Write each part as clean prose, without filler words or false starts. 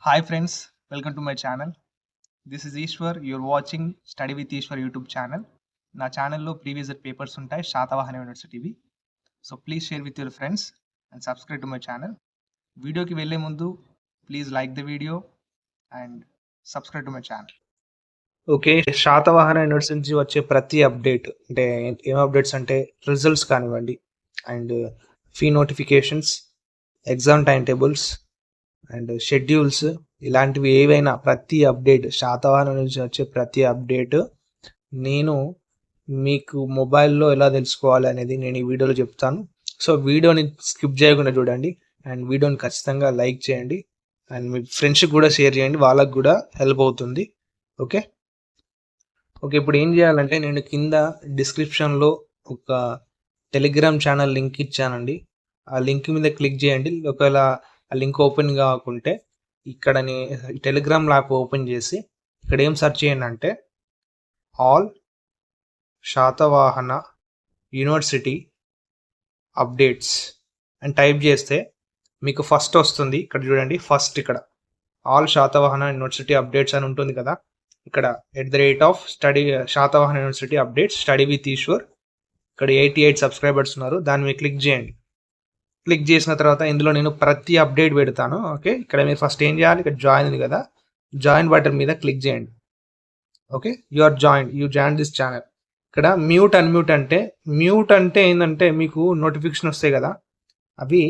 Hi friends, welcome to my channel. This is Ishwar. You're watching Study with Ishwar YouTube channel. నా ఛానల్లో previous papers ఉంటాయి శాతవాహన యూనివర్సిటీవి. So please share with your friends and subscribe to my channel. వీడియోకి వెళ్ళే ముందు please like the video and subscribe to my channel. Okay, Satavahana university నుంచి వచ్చే ప్రతి అప్డేట్ అంటే ఏం అప్డేట్స్ అంటే రిజల్ట్స్ కానివ్వండి, and fee notifications, exam time tables and schedules, ఇలాంటివి ఏవైనా ప్రతి అప్డేట్, శాతవాహన నుంచి వచ్చే ప్రతి అప్డేట్ నేను మీకు మొబైల్లో ఎలా తెలుసుకోవాలి అనేది నేను ఈ వీడియోలో చెప్తాను. సో వీడియోని స్కిప్ చేయకుండా చూడండి అండ్ వీడియోని ఖచ్చితంగా లైక్ చేయండి అండ్ మీ ఫ్రెండ్స్కి కూడా షేర్ చేయండి, వాళ్ళకు కూడా హెల్ప్ అవుతుంది. ఓకే, ఇప్పుడు ఏం చేయాలంటే నేను కింద డిస్క్రిప్షన్లో ఒక టెలిగ్రామ్ ఛానల్ లింక్ ఇచ్చానండి. ఆ లింక్ మీద క్లిక్ చేయండి. ఒకవేళ ఆ లింక్ ఓపెన్ కాకుంటే ఇక్కడ టెలిగ్రామ్ యాప్ ఓపెన్ చేసి ఇక్కడ ఏం సెర్చ్ చేయండి అంటే ఆల్ శాతవాహన యూనివర్సిటీ అప్డేట్స్ అని టైప్ చేస్తే మీకు ఫస్ట్ వస్తుంది. ఇక్కడ చూడండి, ఫస్ట్ ఇక్కడ ఆల్ శాతవాహన యూనివర్సిటీ అప్డేట్స్ అని ఉంటుంది కదా, ఇక్కడ @ Satavahana university updates study with Eshwar, ఇక్కడ 88 సబ్స్క్రైబర్స్ ఉన్నారు. దాన్ని మీరు క్లిక్ చేయండి. క్లిక్ చేసిన తర్వాత ఇందులో నేను ప్రతి అప్డేట్ పెడతాను. ఓకే, ఇక్కడ మీరు ఫస్ట్ ఏం చేయాలి, ఇక్కడ జాయిన్ ఉంది కదా, జాయిన్ బటన్ మీద క్లిక్ చేయండి. Okay, you join this channel. ఇక్కడ అన్మ్యూట్ అంటే ఏంటంటే మీకు నోటిఫికేషన్ వస్తాయి కదా, అవి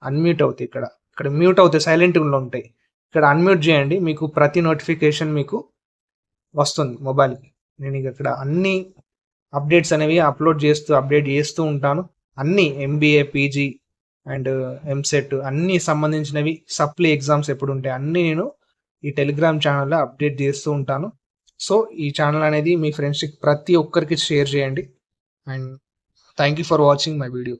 అన్మ్యూట్ అవుతాయి. ఇక్కడ మ్యూట్ అవుతాయి, సైలెంట్గా ఉంటాయి. ఇక్కడ అన్మ్యూట్ చేయండి, మీకు ప్రతి నోటిఫికేషన్ మీకు వస్తుంది మొబైల్కి. నేను ఇక్కడ అన్ని అప్డేట్స్ అనేవి అప్డేట్ చేస్తూ ఉంటాను. అన్ని ఎంబీఏ, పీజీ అండ్ ఎంసెట్ అన్నీ సంబంధించినవి, సప్లీ ఎగ్జామ్స్ ఎప్పుడు ఉంటాయి అన్నీ నేను ఈ టెలిగ్రామ్ ఛానల్లో అప్డేట్ చేస్తూ ఉంటాను. సో ఈ ఛానల్ అనేది మీ ఫ్రెండ్స్కి ప్రతి ఒక్కరికి షేర్ చేయండి and thank you for watching my video.